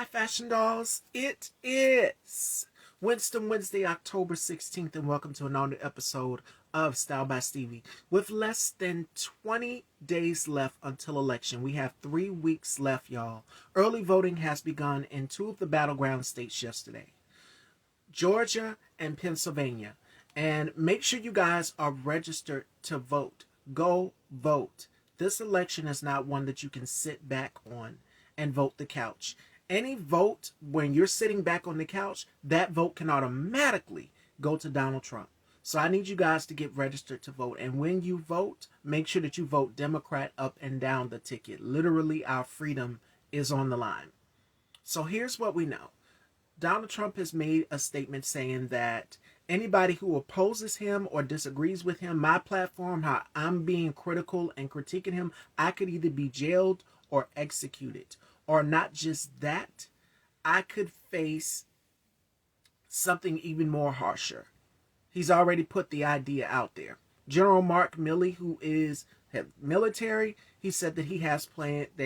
Hi, Fashion Dolls. It is Wednesday, October 16th, and welcome to another episode of Style by Stevie. With less than 20 days left until election, we have 3 weeks left, y'all. Early voting has begun in two of the battleground states yesterday, Georgia and Pennsylvania. And make sure you guys are registered to vote. Go vote. This election is not one that you can sit back on and vote the couch. Any vote when you're sitting back on the couch, that vote can automatically go to Donald Trump. So I need you guys to get registered to vote. And when you vote, make sure that you vote Democrat up and down the ticket. Literally, our freedom is on the line. So here's what we know. Donald Trump has made a statement saying that anybody who opposes him or disagrees with him, my platform, how I'm being critical and critiquing him, I could either be jailed or executed. Or not just that, I could face something even more harsher. He's already put the idea out there. General Mark Milley, who is military, he said that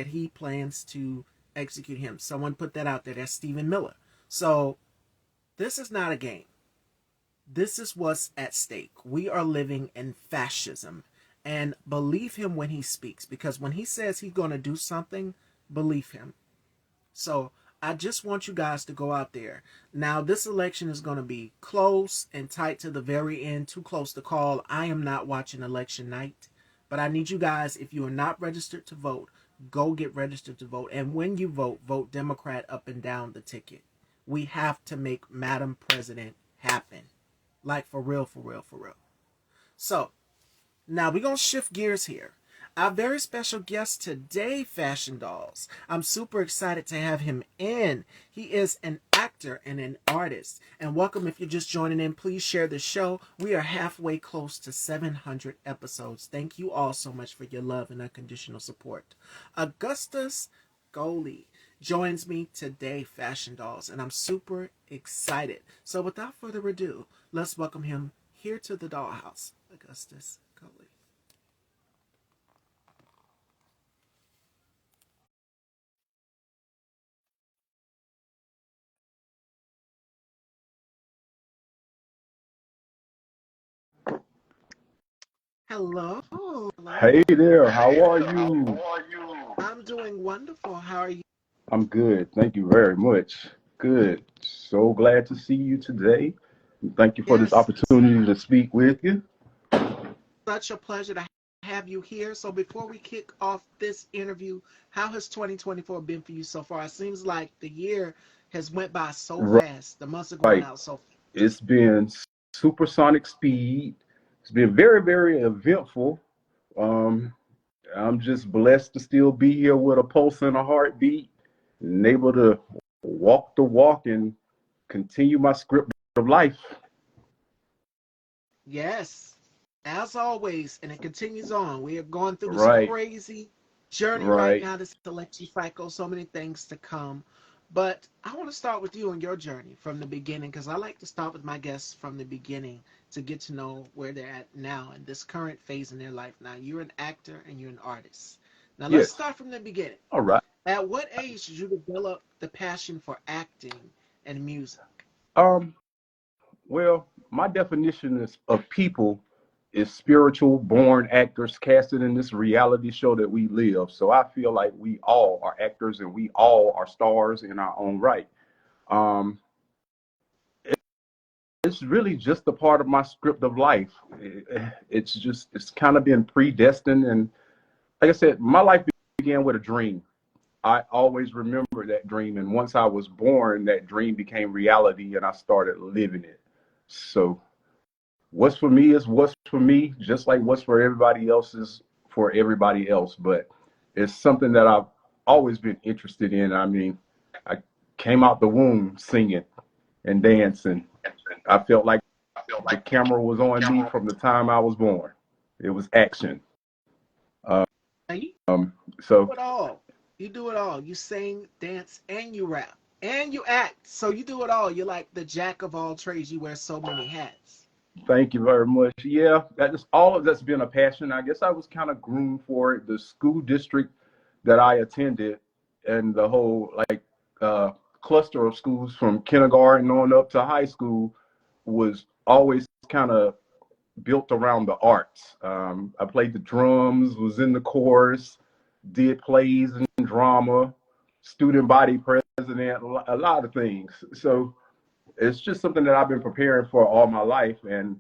he plans to execute him. Someone put that out there. That's Stephen Miller. So this is not a game. This is what's at stake. We are living in fascism. And believe him when he speaks, because when he says he's going to do something, believe him. So I just want you guys to go out there. Now, this election is going to be close and tight to the very end, too close to call. I am not watching election night, but I need you guys, if you are not registered to vote, go get registered to vote. And when you vote, vote Democrat up and down the ticket. We have to make Madam President happen. Like, for real, for real, for real. So, now we're going to shift gears here. Our very special guest today, Fashion Dolls. I'm super excited to have him in. He is an actor and an artist. And welcome if you're just joining in. Please share the show. We are halfway close to 700 episodes. Thank you all so much for your love and unconditional support. Augustus Goley joins me today, Fashion Dolls, and I'm super excited. So without further ado, let's welcome him here to the dollhouse. Augustus Goley. Hello. Hey Hello. there, how are you? I'm doing wonderful. How are you? I'm good. Thank you very much. Good. So glad to see you today. Thank you for this Yes, opportunity to speak with you. such a pleasure to have you here. So before we kick off this interview, how has 2024 been for you so far? It seems like the year has went by so fast. The months are going Right. out so fast. It's been supersonic speed. It's been very, very eventful. Um, I'm just blessed to still be here with a pulse and a heartbeat and able to walk the walk and continue my script of life. Yes, as always, and it continues on. We are going through this Right, crazy journey right right. now, this election cycle, so many things to come. But I want to start with you on your journey from the beginning, because I like to start with my guests from the beginning to get to know where they're at now in this current phase in their life. Now, you're an actor and you're an artist. Now, let's Yes. start from the beginning. All right. At what age did you develop the passion for acting and music? Um, Well, my definition of people is spiritual born actors casted in this reality show that we live. So I feel like we all are actors and we all are stars in our own right. Um, it's really just a part of my script of life. It's kind of been predestined. And like I said, my life began with a dream. I always remember that dream. And once I was born, that dream became reality and I started living it. So what's for me is what's for me, just like what's for everybody else is for everybody else. But it's something that I've always been interested in. I mean, I came out the womb singing and dancing. I felt like the camera was on me from the time I was born. It was action. Now, you So do it all. You do it all. You sing, dance, and you rap. And you act. So you do it all. You're like the jack of all trades. You wear so many hats. thank you very much. Yeah, that is all of that's been a passion. I guess I was kind of groomed for it. The school district that I attended and the whole like cluster of schools from kindergarten on up to high school was always kind of built around the arts. I played the drums, was in the chorus, did plays and drama, student body president, a lot of things. So it's just something that I've been preparing for all my life. And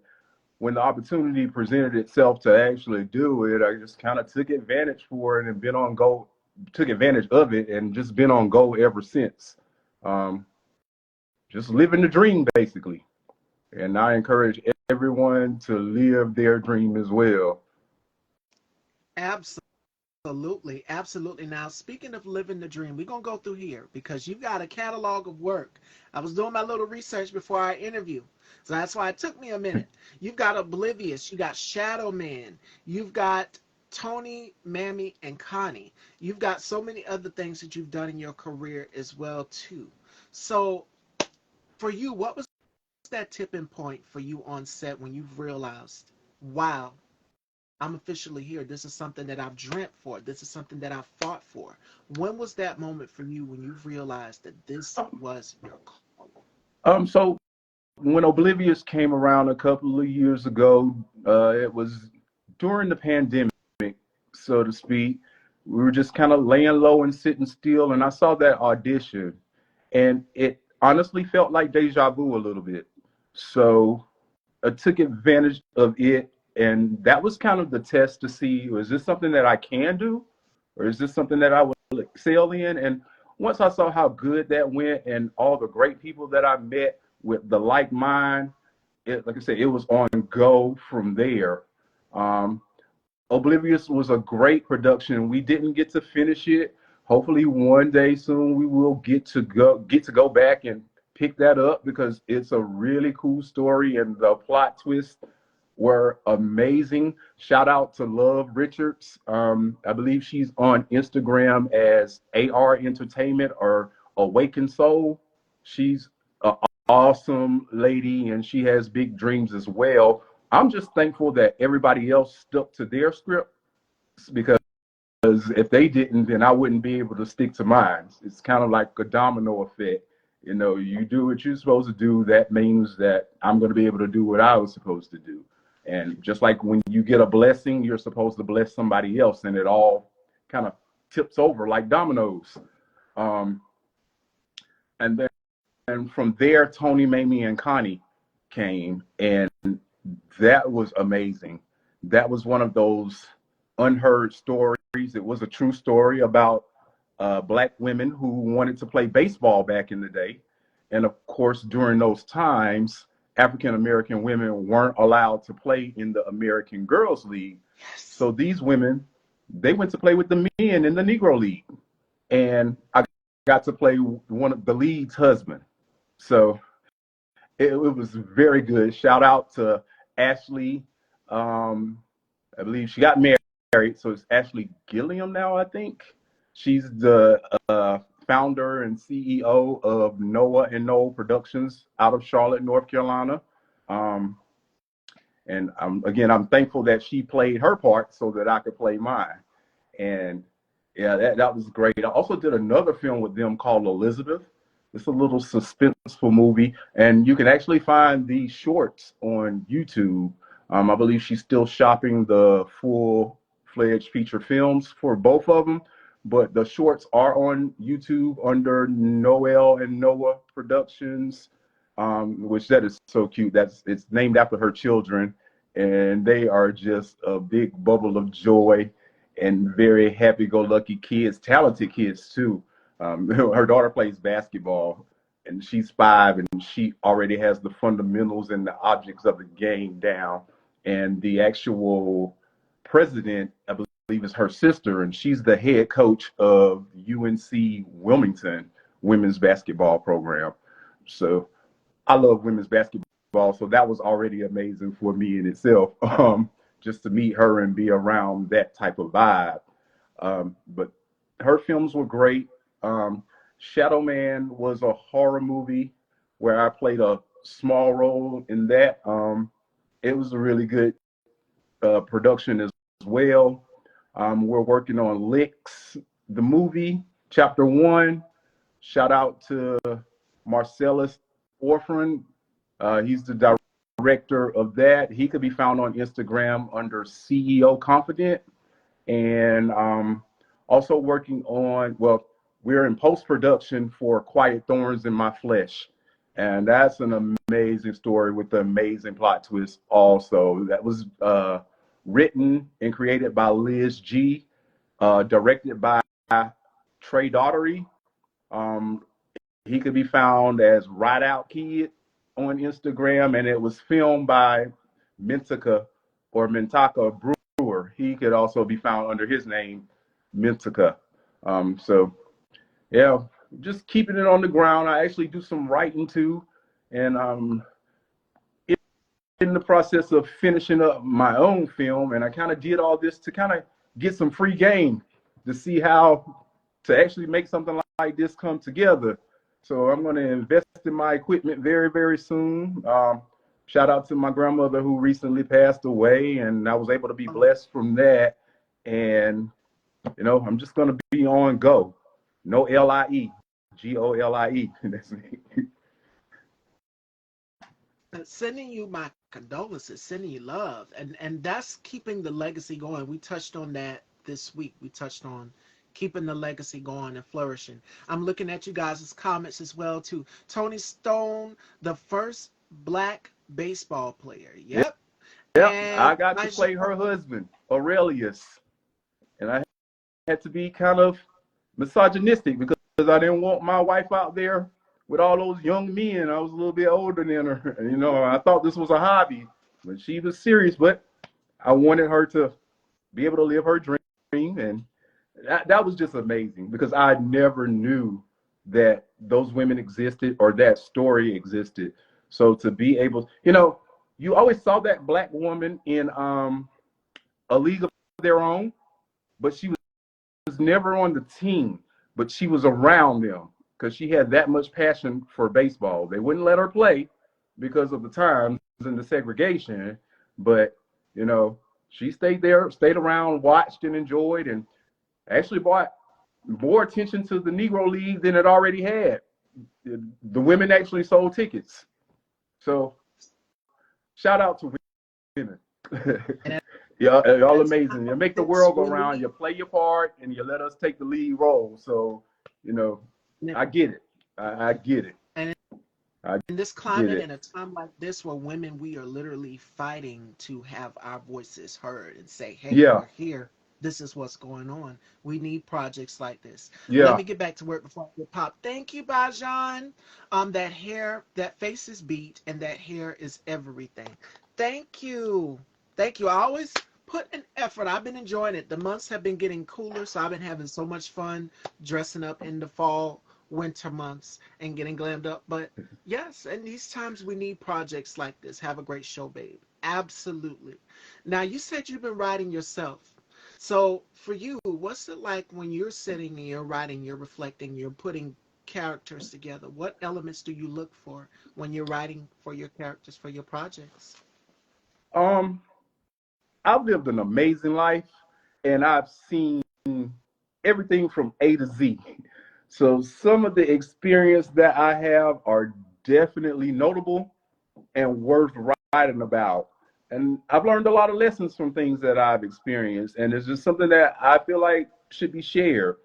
when the opportunity presented itself to actually do it, I just kind of took advantage for it and been on go, took advantage of it and just been on go ever since. Um, just living the dream, basically. And I encourage everyone to live their dream as well. Absolutely, absolutely. Now, speaking of living the dream, we're gonna go through here because you've got a catalog of work. I was doing my little research before our interview, so that's why it took me a minute. You've got Oblivious, you got Shadow Man, you've got Tony, Mammy, and Connie. You've got so many other things that you've done in your career as well too. So, for you, what was that tipping point for you on set when you've realized, wow, I'm officially here. This is something that I've dreamt for. This is something that I've fought for. When was that moment for you when you realized that this was your call? So when Oblivious came around a couple of years ago, it was during the pandemic, so to speak. We were just kind of laying low and sitting still, and I saw that audition, and it honestly felt like deja vu a little bit. So I took advantage of it, and that was kind of the test to see, is this something that I can do, or is this something that I will excel in? And once I saw how good that went and all the great people that I met with the like mind, like I said, it was on go from there. Um, Oblivious was a great production. We didn't get to finish it. Hopefully, one day soon we will get to go back and pick that up because it's a really cool story and the plot twists were amazing. Shout out to Love Richards. I believe she's on Instagram as AR Entertainment or Awakened Soul. She's an awesome lady and she has big dreams as well. I'm just thankful that everybody else stuck to their script because if they didn't, then I wouldn't be able to stick to mine. It's kind of like a domino effect. You know, you do what you're supposed to do, that means that I'm going to be able to do what I was supposed to do. And just like when you get a blessing, you're supposed to bless somebody else, and it all kind of tips over like dominoes. Um, and then and from there, Tony, Mamie, and Connie came, and that was amazing. That was one of those unheard stories. It was a true story about black women who wanted to play baseball back in the day. And of course, during those times, African American women weren't allowed to play in the American Girls League. Yes. So these women, they went to play with the men in the Negro League. And I got to play one of the league's husband. So it was very good. Shout out to Ashley. Um, I believe she got married, so it's Ashley Gilliam now, I think. She's the founder and CEO of Noah and Noel Productions out of Charlotte, North Carolina. Um, and again, I'm thankful that she played her part so that I could play mine. And yeah, that was great. I also did another film with them called Elizabeth. It's a little suspenseful movie, and you can actually find these shorts on YouTube. I believe she's still shopping the full-fledged feature films for both of them, but the shorts are on YouTube under Noel and Noah Productions, which that is so cute. It's named after her children, and they are just a big bubble of joy and very happy-go-lucky kids, talented kids too. Her daughter plays basketball, and she's 5, and she already has the fundamentals and the objects of the game down. And the actual president, I believe, is her sister, and she's the head coach of UNC Wilmington women's basketball program. So I love women's basketball, so that was already amazing for me in itself, just to meet her and be around that type of vibe. But her films were great. Shadow Man was a horror movie where I played a small role in that. It was a really good production as well. We're working on Licks, the movie, Chapter 1. Shout out to Marcellus Orphan. He's the director of that. He could be found on Instagram under CEO Confident. And also working on, well, we're in post production for Quiet Thorns in My Flesh. And that's an amazing story with an amazing plot twist, also. That was written and created by Liz G, directed by Trey Daughtery. Um, he could be found as Ride Out Kid on Instagram, and it was filmed by Mintica or Mintaka Brewer. He could also be found under his name, Mintica. So yeah, just keeping it on the ground. I actually do some writing too, and in the process of finishing up my own film, and I kind of did all this to kind of get some free game to see how to actually make something like this come together. So I'm going to invest in my equipment very, very soon. Shout out to my grandmother who recently passed away, and I was able to be blessed from that. And, you know, I'm just going to be on go. No LIE, GOLIE. That's me. Sending you my condolences, sending you love, and that's keeping the legacy going. We touched on that this week. We touched on keeping the legacy going and flourishing. I'm looking at you guys' comments as well too. Tony Stone, the first black baseball player. Yep. Yep, I And got to play her husband, Aurelius, and I had to be kind of misogynistic because I didn't want my wife out there with all those young men. I was a little bit older than her. And, you know, I thought this was a hobby, but she was serious. But I wanted her to be able to live her dream. And that was just amazing because I never knew that those women existed or that story existed. So to be able, you know, you always saw that black woman in a league of their own, but she was never on the team, but she was around them because she had that much passion for baseball. They wouldn't let her play because of the times and the segregation, but you know, she stayed there, stayed around, watched and enjoyed, and actually brought more attention to the Negro League than it already had. The women actually sold tickets. So shout out to women. Yeah, y'all amazing. You make the world go round. You play your part, and you let us take the lead role. So, you know, I get it. I get it. And in this climate, in a time like this, where women, we are literally fighting to have our voices heard and say, "Hey, Yeah. we're here. This is what's going on." We need projects like this. Yeah. Let me get back to work before I get popped. Thank you, Bajan. That hair, that face is beat, and that hair is everything. Thank you. Thank you. I always put an effort. I've been enjoying it. The months have been getting cooler, so I've been having so much fun dressing up in the fall, winter months and getting glammed up. But yes, in these times we need projects like this. Have a great show, babe. Absolutely. Now, you said you've been writing yourself. So for you, what's it like when you're sitting and you're writing, you're reflecting, you're putting characters together? What elements do you look for when you're writing for your characters, for your projects? Um, I've lived an amazing life, and I've seen everything from A to Z. So some of the experience that I have are definitely notable and worth writing about. And I've learned a lot of lessons from things that I've experienced, and it's just something that I feel like should be shared.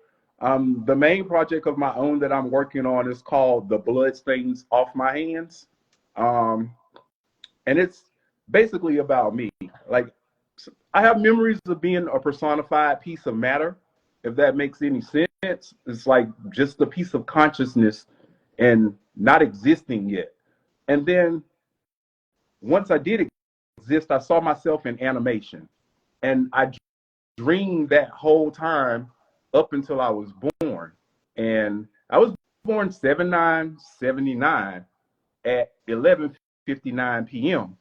The main project of my own that I'm working on is called The Bloodstains Off My Hands. Um, and it's basically about me. Like, I have memories of being a personified piece of matter, if that makes any sense. It's like just a piece of consciousness and not existing yet. And then once I did exist, I saw myself in animation. And I dreamed that whole time up until I was born. And I was born 79/79 at 11:59 p.m.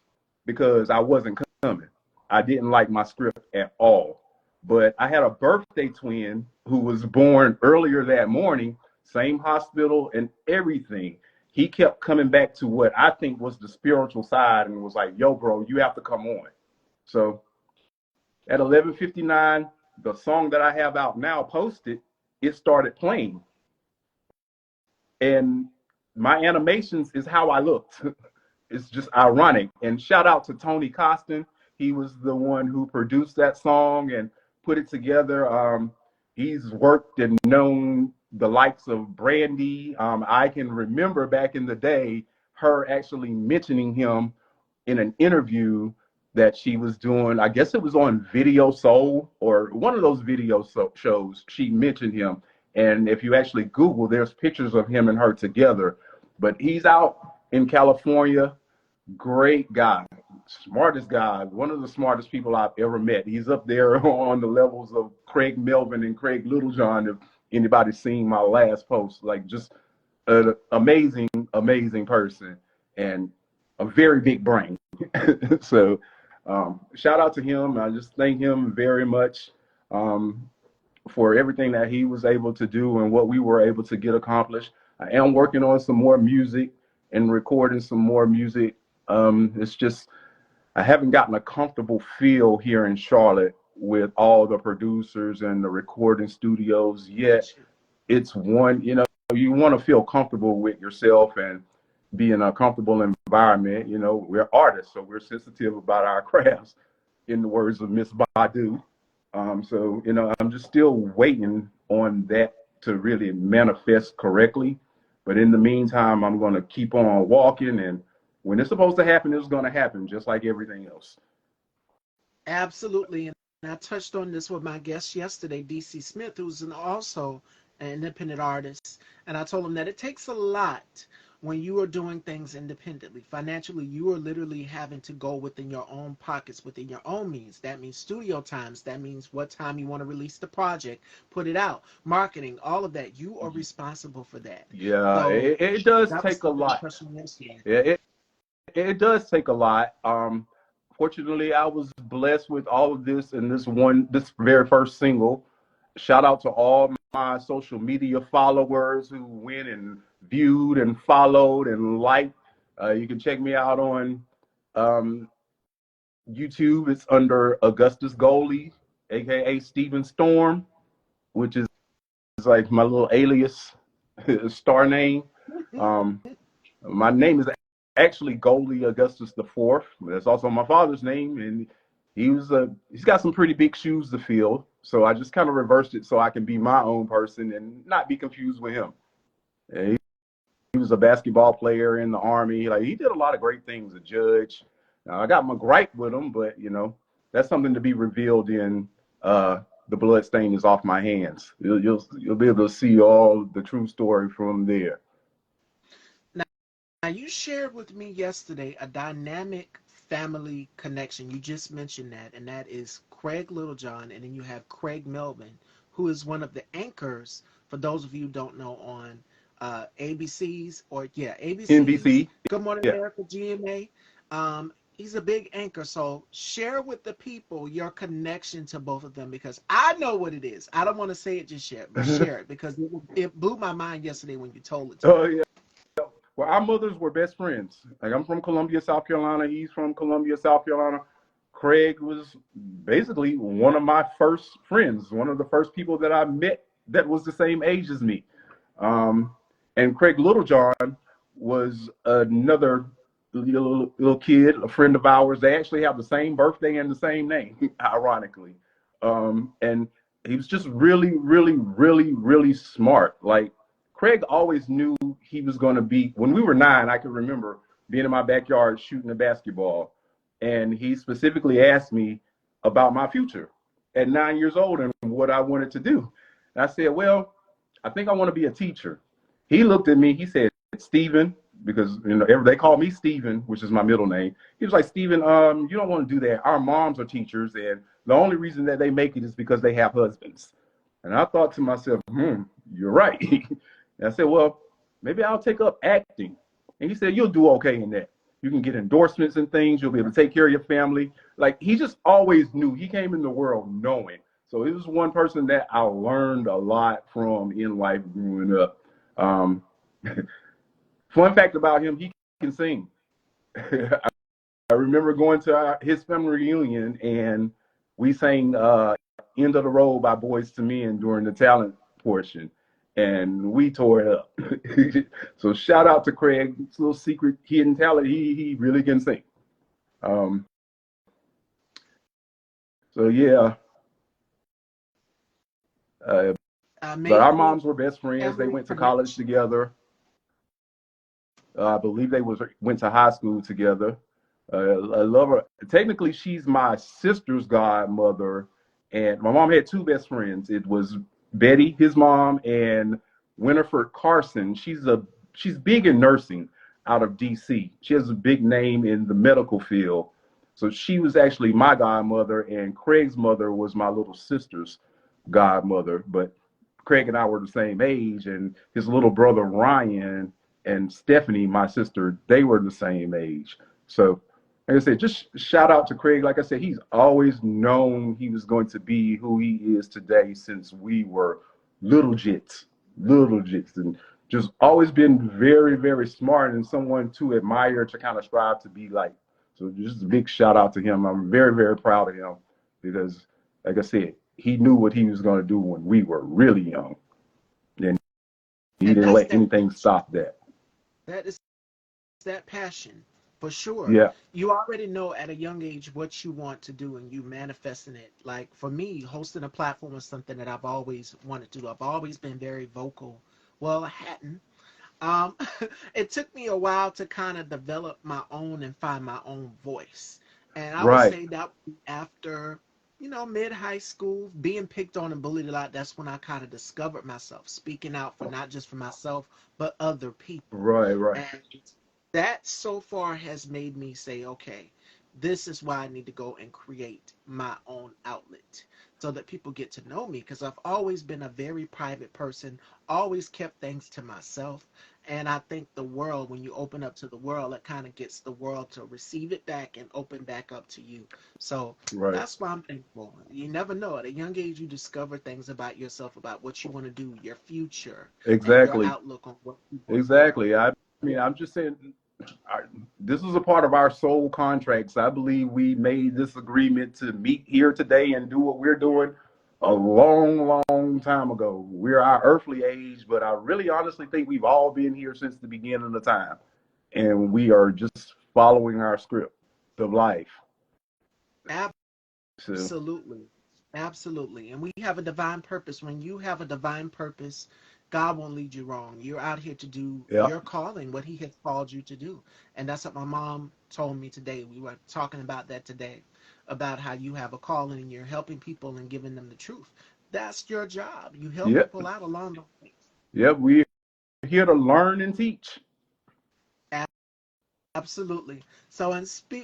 because I wasn't coming. I didn't like my script at all. But I had a birthday twin who was born earlier that morning, same hospital and everything. He kept coming back to what I think was the spiritual side and was like, yo, bro, you have to come on. So at 11:59, the song that I have out now posted, it started playing. and my animations is how I looked. It's just ironic. And shout out to Tony Costin. He was the one who produced that song and put it together. He's worked and known the likes of Brandy. I can remember back in the day her actually mentioning him in an interview that she was doing. I guess it was on Video Soul or one of those shows. She mentioned him. And if you actually Google, there's pictures of him and her together. But he's out in California. Great guy, smartest guy, one of the smartest people I've ever met. He's up there on the levels of Craig Melvin and Craig Littlejohn. If anybody's seen my last post, like just an amazing, amazing person and a very big brain. So shout out to him. I just thank him very much for everything that he was able to do and what we were able to get accomplished. I am working on some more music and recording some more music. It's just I haven't gotten a comfortable feel here in Charlotte with all the producers and the recording studios yet. It's one, you want to feel comfortable with yourself and be in a comfortable environment. We're artists, so we're sensitive about our crafts, in the words of Miss Badu. So, I'm just still waiting on that to really manifest correctly. But in the meantime, I'm going to keep on walking. And when it's supposed to happen, it's going to happen, just like everything else. Absolutely. And I touched on this with my guest yesterday, DC Smith, who's also an independent artist. And I told him that it takes a lot when you are doing things independently. Financially, you are literally having to go within your own pockets, within your own means. That means studio times. That means what time you want to release the project, put it out, marketing, all of that. You are responsible for that. Yeah, So it does that was take a something I lot. touched on yesterday. Yeah, it does take a lot. Fortunately, I was blessed with all of this in this very first single. Shout out to all my social media followers who went and viewed and followed and liked. You can check me out on um, YouTube. It's under Augustus Goalie, aka Steven Storm, which is like my little alias star name. Um, my name is actually Goalie Augustus the Fourth. That's also my father's name, and he's got some pretty big shoes to fill. So I just kind of reversed it so I can be my own person and not be confused with him. And he was a basketball player in the Army. Like he did a lot of great things. A judge. I got my gripe with him, but that's something to be revealed in the blood stain is off my hands. You'll be able to see all the true story from there. Now, you shared with me yesterday a dynamic family connection. You just mentioned that, and that is Craig Littlejohn, and then you have Craig Melvin, who is one of the anchors, for those of you who don't know, on ABC's NBC. Good Morning Yeah. America, GMA. He's a big anchor, so share with the people your connection to both of them because I know what it is. I don't want to say it just yet, but share it because it blew my mind yesterday when you told it to me. Oh yeah. Well, our mothers were best friends. Like I'm from Columbia, South Carolina. He's from Columbia, South Carolina. Craig was basically one of my first friends, one of the first people that I met that was the same age as me. Um, and Craig Littlejohn was another little kid, a friend of ours. They actually have the same birthday and the same name, ironically. And he was just really, really, really, really smart. Like Craig always knew he was going to be. When we were 9, I can remember being in my backyard shooting a basketball, and he specifically asked me about my future at 9 years old and what I wanted to do. And I said, well, I think I want to be a teacher. He looked at me. He said, Stephen, because they call me Stephen, which is my middle name. He was like, Stephen, you don't want to do that. Our moms are teachers, and the only reason that they make it is because they have husbands. And I thought to myself, you're right. And I said, well, maybe I'll take up acting. And he said, you'll do okay in that. You can get endorsements and things. You'll be able to take care of your family. Like he just always knew. He came in the world knowing. So he was one person that I learned a lot from in life growing up. Fun fact about him, he can sing. I remember going to his family reunion and we sang End of the Road by Boys to Men during the talent portion. and we tore it up. So shout out to Craig. It's a little secret hidden talent. He really can sing. Um, so yeah, uh, but our Amazing moms were best friends. They memory went to college connection. together. I believe they went to high school together. I love her. Technically, she's my sister's godmother, and my mom had two best friends. It was Betty, his mom, and Winifred Carson. She's big in nursing out of D.C. She has a big name in the medical field. So she was actually my godmother, and Craig's mother was my little sister's godmother. But Craig and I were the same age, and his little brother Ryan and Stephanie, my sister, they were the same age. So, like I said, just shout out to Craig. Like I said, he's always known he was going to be who he is today since we were little jits, and just always been very, very smart and someone to admire, to kind of strive to be like. So, just a big shout out to him. I'm very, very proud of him because, like I said, he knew what he was going to do when we were really young, and he And didn't that's let that anything stop that. that is that passion for sure. Yeah, You already know at a young age what you want to do and you manifesting it. Like for me, hosting a platform is something that I've always wanted to do. I've always been very vocal. Well, I hadn't. Um, it took me a while to kind of develop my own and find my own voice. And I would right, say that after, mid high school, being picked on and bullied a lot, that's when I kind of discovered myself, speaking out for not just for myself, but other people. right. And that so far has made me say, okay, this is why I need to go and create my own outlet so that people get to know me because I've always been a very private person, always kept things to myself. And I think the world, when you open up to the world, it kind of gets the world to receive it back and open back up to you. So Right. that's why I'm thankful. You never know. At a young age, you discover things about yourself, about what you want to do, your future, and your Exactly. outlook on what people are doing. Exactly. I mean, I'm just saying, I, this is a part of our soul contracts. I believe we made this agreement to meet here today and do what we're doing a long, long time ago. We're our earthly age, but I really honestly think we've all been here since the beginning of time. And we are just following our script of life. So, Absolutely. Absolutely. And we have a divine purpose. When you have a divine purpose, God won't lead you wrong. You're out here to do yeah. your calling, what He has called you to do. And that's what my mom told me today. We were talking about that today, about how you have a calling and you're helping people and giving them the truth. That's your job. You help Yeah. people out along the way. Yeah. We're here to learn and teach. Absolutely. So,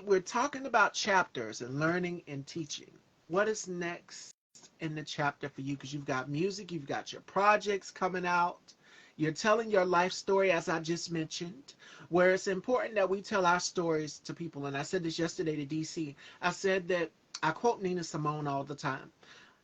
we're talking about chapters and learning and teaching. What is next in the chapter for you? Because you've got music, you've got your projects coming out, you're telling your life story, as I just mentioned, where it's important that we tell our stories to people. And I said this yesterday to DC. I said that I quote Nina Simone all the time.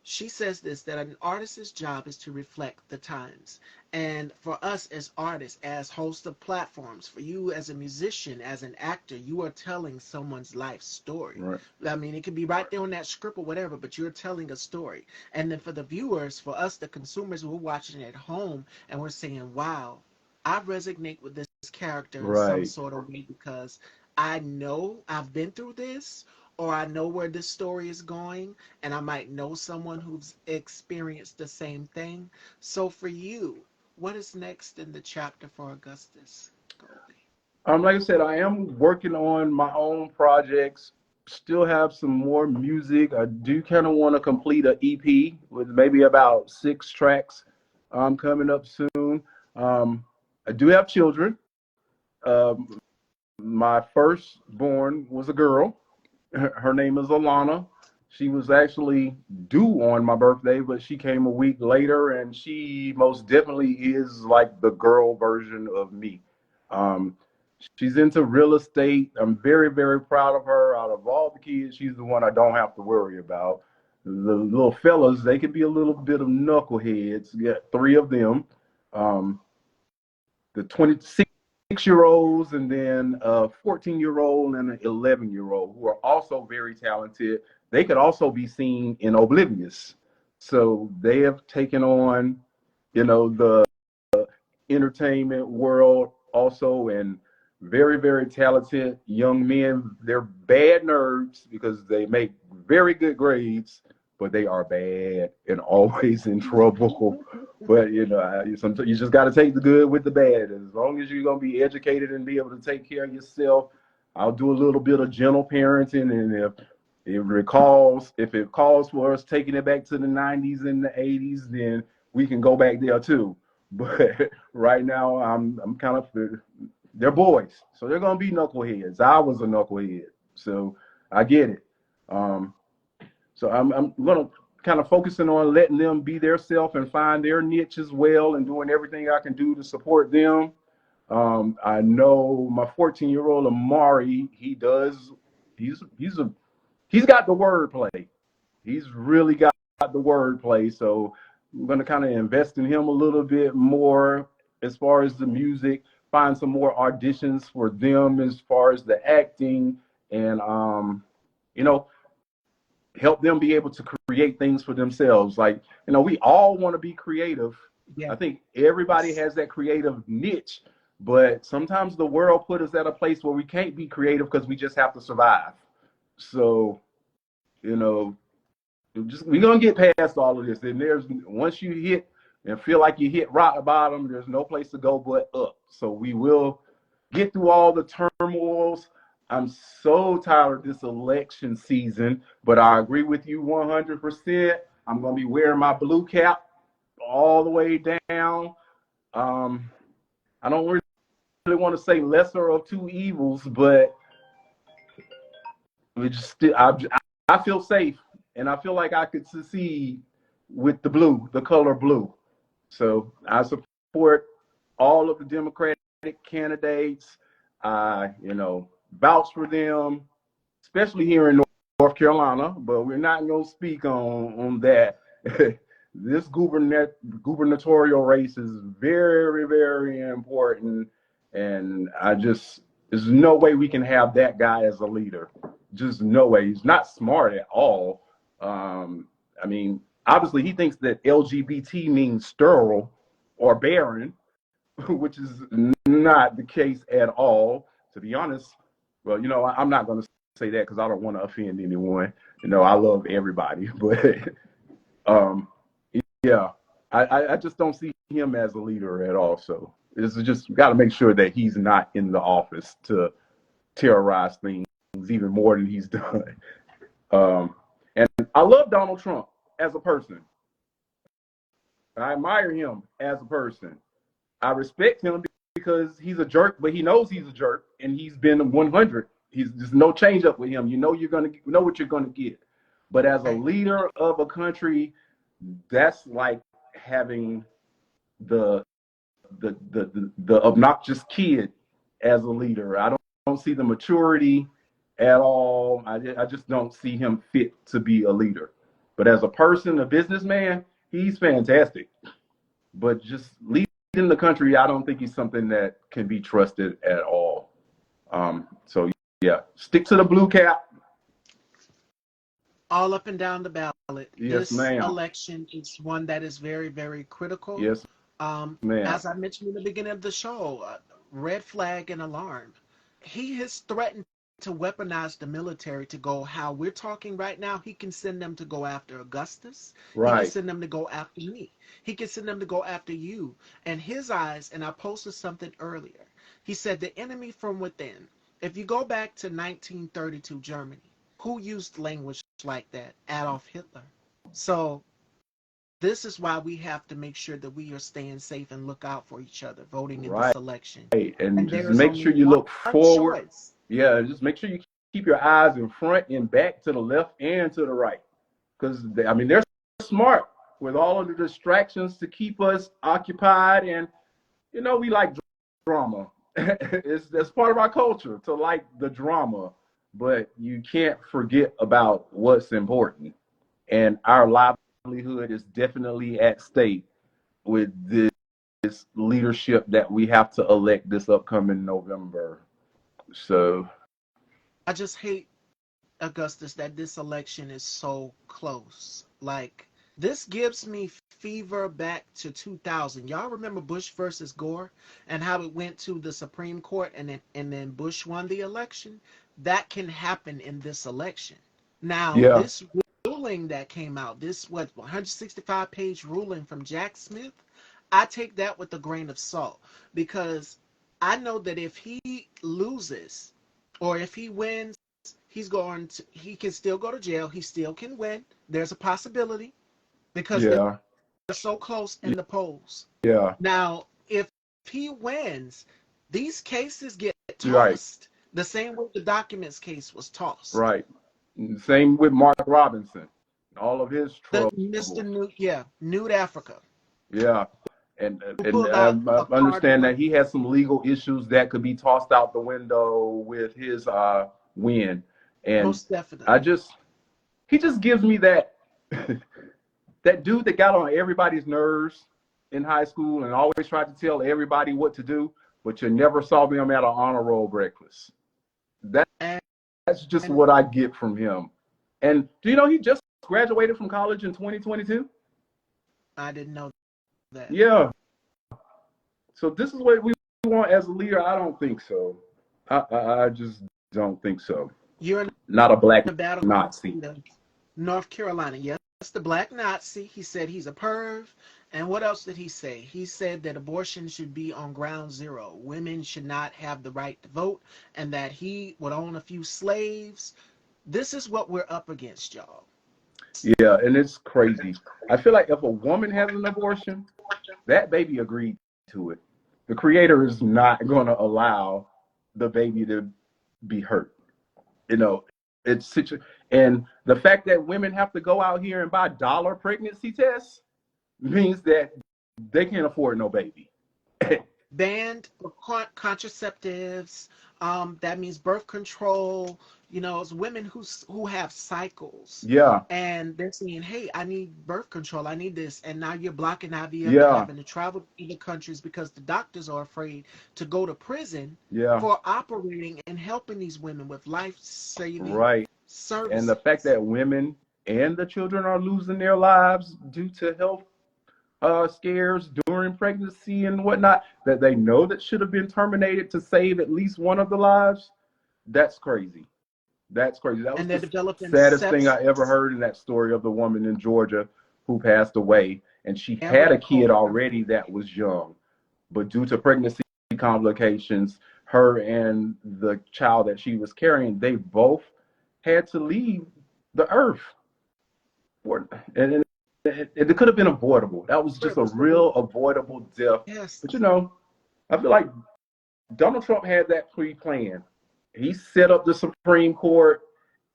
She says this, that an artist's job is to reflect the times. And for us as artists, as hosts of platforms, for you as a musician, as an actor, you are telling someone's life story. Right. I mean, it could be right there on that script or whatever, but you're telling a story. And then for the viewers, for us, the consumers, we're watching at home and we're saying, wow, I resonate with this character in some Right. sort of way because I know I've been through this, or I know where this story is going, and I might know someone who's experienced the same thing. So for you, what is next in the chapter for Augustus Goldie? Like I said, I am working on my own projects. Still have some more music. I do kind of want to complete an EP with maybe about 6 tracks coming up soon. I do have children. My firstborn was a girl. Her name is Alana. She was actually due on my birthday, but she came a week later, and she most definitely is like the girl version of me. Um, she's into real estate. I'm very, very proud of her. Out of all the kids, she's the one I don't have to worry about. The little fellas, they could be a little bit of knuckleheads. You got 3 of them. Um, the 26-year olds, and then a 14-year old and an 11-year old who are also very talented. They could also be seen in Oblivious. So they have taken on, the entertainment world also, and very, very talented young men. They're bad nerds because they make very good grades, but they are bad and always in trouble. But sometimes you just got to take the good with the bad. As long as you're gonna be educated and be able to take care of yourself, I'll do a little bit of gentle parenting, and if it calls for us taking it back to the 90s and the 80s, then we can go back there too. But right now, I'm kind of they're boys, so they're gonna be knuckleheads. I was a knucklehead, so I get it. Um, so I'm gonna kind of focusing on letting them be their self and find their niche as well, and doing everything I can do to support them. I know my 14-year-old Amari. He's a he's got the wordplay. He's really got the wordplay. So I'm going to kind of invest in him a little bit more as far as the music, find some more auditions for them as far as the acting, and you know, help them be able to create things for themselves. Like, we all want to be creative. Yeah. I think everybody has that creative niche, but sometimes the world put us at a place where we can't be creative because we just have to survive. So, you know, we're gonna get past all of this. And there's once you hit and feel like you hit rock bottom, there's no place to go but up. So we will get through all the turmoils. I'm so tired of this election season, but I agree with you 100%. I'm gonna be wearing my blue cap all the way down. I don't really want to say lesser of two evils, but we just I feel safe, and I feel like I could succeed with the color blue. So I support all of the Democratic candidates. I, vouch for them, especially here in North Carolina. But we're not going to speak on that. This gubernatorial race is very, very important, and there's no way we can have that guy as a leader. Just no way. He's not smart at all. I mean, obviously, he thinks that LGBT means sterile or barren, which is not the case at all. To be honest, well, I'm not going to say that because I don't want to offend anyone. I love everybody, but yeah, I just don't see him as a leader at all. So it's just got to make sure that he's not in the office to terrorize things even more than he's done. And I love Donald Trump as a person. I admire him as a person. I respect him because he's a jerk, but he knows he's a jerk, and he's been 100. There's no change up with him. You're gonna know what you're gonna get. But as a leader of a country, that's like having the the obnoxious kid as a leader. I don't see the maturity at all. I just don't see him fit to be a leader. But as a person, a businessman, he's fantastic. But just leading the country, I don't think he's something that can be trusted at all. So yeah, stick to the blue cap. All up and down the ballot. Yes, This ma'am. election is one that is very, very critical. Yes, ma'am. As I mentioned in the beginning of the show, red flag and alarm. He has threatened to weaponize the military to go how we're talking right now. He can send them to go after Augustus. Right. He can send them to go after me. He can send them to go after you. And his eyes, and I posted something earlier, he said the enemy from within. If you go back to 1932 Germany, who used language like that? Adolf Hitler. So this is why we have to make sure that we are staying safe and look out for each other voting in this election. Right. And just make sure you look forward. Choice. Yeah, just make sure you keep your eyes in front and back, to the left and to the right. Because, they're smart with all of the distractions to keep us occupied. And, we like drama. That's part of our culture, to like the drama. But you can't forget about what's important. And our livelihood is definitely at stake with this leadership that we have to elect this upcoming November. So I just hate, Augustus, that this election is so close. Like, this gives me fever back to 2000. Y'all remember Bush versus Gore and how it went to the Supreme Court and then Bush won the election? That can happen in this election. Now, Yeah. this ruling that came out, this 165-page ruling from Jack Smith, I take that with a grain of salt because I know that if he loses or if he wins, he can still go to jail. He still can win. There's a possibility because they're Yeah. so close in the polls. Yeah. Now, if he wins, these cases get Right. tossed the same way the documents case was tossed. Right. Same with Mark Robinson, all of his The troubles. Mr. Newt, yeah, Newt Africa, Yeah. And who and pulled out I a understand cardboard. that he has some legal issues that could be tossed out the window with his win. And Most I definitely. just he just gives me that that dude that got on everybody's nerves in high school and always tried to tell everybody what to do, but you never saw him at an honor roll breakfast. That And, that's just and what I get from him. And do you know he just graduated from college in 2022? I didn't know that. Yeah. So this is what we want as a leader. I don't think so. I just don't think so. You're in Not a black a battleground Nazi. state of North Carolina. Yes, the black Nazi. He said he's a perv. And what else did he say? He said that abortion should be on ground zero. Women should not have the right to vote, and that he would own a few slaves. This is what we're up against, y'all. Yeah, and it's crazy. I feel like if a woman has an abortion, that baby agreed to it. The creator is not going to allow the baby to be hurt. You know, it's such a, and the fact that women have to go out here and buy dollar pregnancy tests means that they can't afford no baby. Banned contraceptives. That means birth control. It's women who have cycles, Yeah, and they're saying, "Hey, I need birth control. I need this," and now you're blocking IVF. They're yeah, having to travel to other countries because the doctors are afraid to go to prison yeah, for operating and helping these women with life-saving right. And the fact services. that women and the children are losing their lives due to health scares during pregnancy and whatnot, that they know that should have been terminated to save at least one of the lives, that's crazy. That's crazy. That was And they're the developing saddest thing I ever sepsis. heard in that story of the woman in Georgia who passed away. And she had Amber a kid Nicole. already that was young, but due to pregnancy complications, her and the child that she was carrying, they both had to leave the earth. And it could have been avoidable. That was just a real avoidable death. Yes. But I feel like Donald Trump had that pre-planned. He set up the Supreme Court,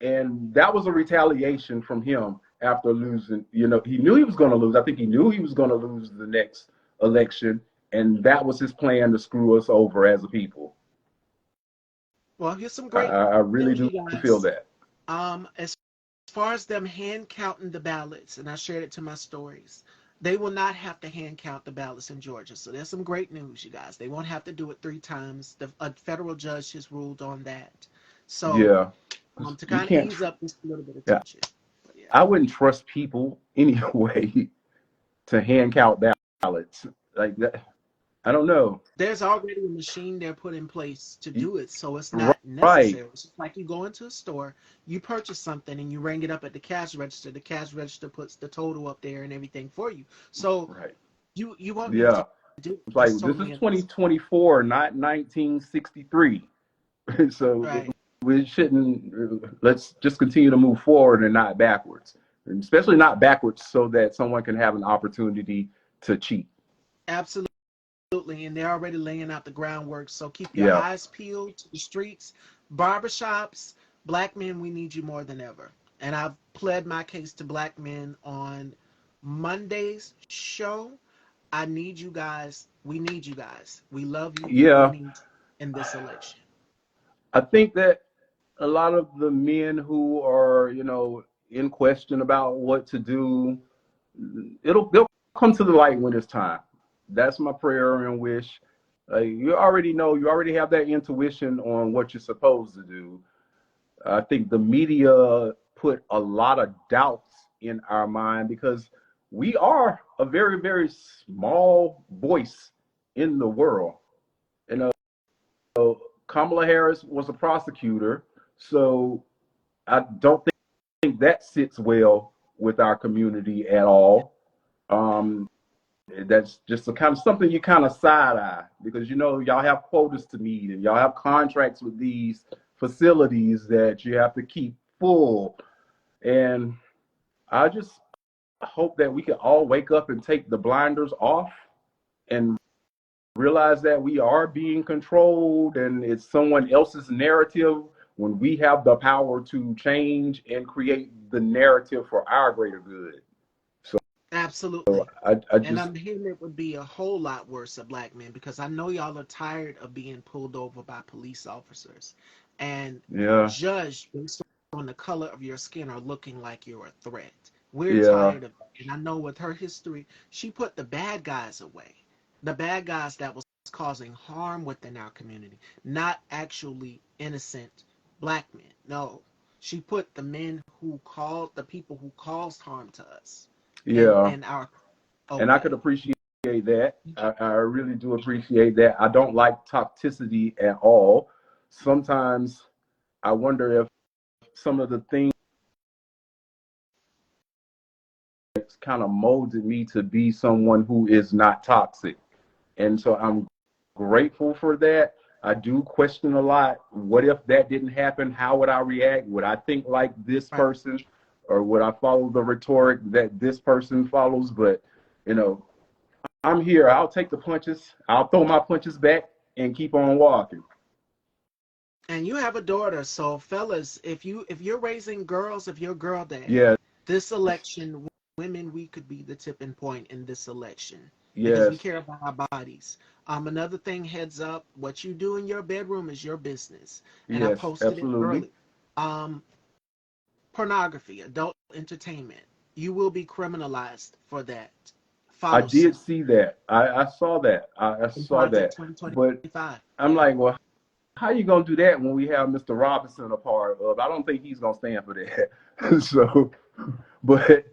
and that was a retaliation from him after losing. He knew he was going to lose. I think he knew he was going to lose the next election, and that was his plan to screw us over as a people. Well, here's some I, great I really news, do you feel guys. that. As far as them hand counting the ballots, and I shared it to my stories, they will not have to hand count the ballots in Georgia. So there's some great news, you guys. They won't have to do it 3 times. A federal judge has ruled on that. So Yeah, to you kind of can't. ease up just a little bit of Yeah, tension. But yeah, I wouldn't trust people anyway to hand count ballots like that. I don't know. there's already a machine they're put in place to do it, so it's not Right. necessary. It's just like you go into a store, you purchase something, and you ring it up at the cash register. The cash register puts the total up there and everything for you. So Right. you won't need Yeah. to do it. It's That's like this is totally innocent. 2024, not 1963. So Right. we shouldn't. Let's just continue to move forward and not backwards, and especially not backwards, so that someone can have an opportunity to cheat. Absolutely. And they're already laying out the groundwork. So keep your Yeah. eyes peeled to the streets, barbershops. Black men, we need you more than ever. And I've pled my case to black men on Monday's show. I need you guys. We need you guys. We love you and we Yeah. need you in this election. I think that a lot of the men who are, in question about what to do, they'll come to the light when it's time. That's my prayer and wish. You already know, you already have that intuition on what you're supposed to do. I think the media put a lot of doubts in our mind because we are a very, very small voice in the world. You know, Kamala Harris was a prosecutor, so I don't think that sits well with our community at all. Um, that's just a kind of something you kind of side eye because you know y'all have quotas to meet and y'all have contracts with these facilities that you have to keep full. And I just hope that we can all wake up and take the blinders off and realize that we are being controlled and it's someone else's narrative when we have the power to change and create the narrative for our greater good. So Absolutely. I And just, I'm hearing it would be a whole lot worse of black men because I know y'all are tired of being pulled over by police officers and yeah, judged based on the color of your skin or looking like you're a threat. We're yeah, tired of it. And I know with her history, she put the bad guys away. The bad guys that was causing harm within our community, not actually innocent black men. No. She put the men who called the people who caused harm to us yeah. and our And I could away. appreciate that. I really do appreciate that. I don't like toxicity at all. Sometimes I wonder if some of the things kind of molded me to be someone who is not toxic. And so I'm grateful for that. I do question a lot. What if that didn't happen? How would I react? Would I think like this Right. person or would I follow the rhetoric that this person follows? But, you know, I'm here. I'll take the punches. I'll throw my punches back and keep on walking. And you have a daughter, so fellas, if you're raising girls, if you're a girl dad, Yes, this election, women, we could be the tipping point in this election because we yes, care about our bodies. Another thing, heads up, what you do in your bedroom is your business. And I yes, posted it absolutely. early. Um, Pornography, adult entertainment, you will be criminalized for that. I Follow did suit see that. I saw that. I in saw Project that. But 2025. I'm like, well, how you gonna do that when we have Mr. Robinson a part of? I don't think he's gonna stand for that. So, but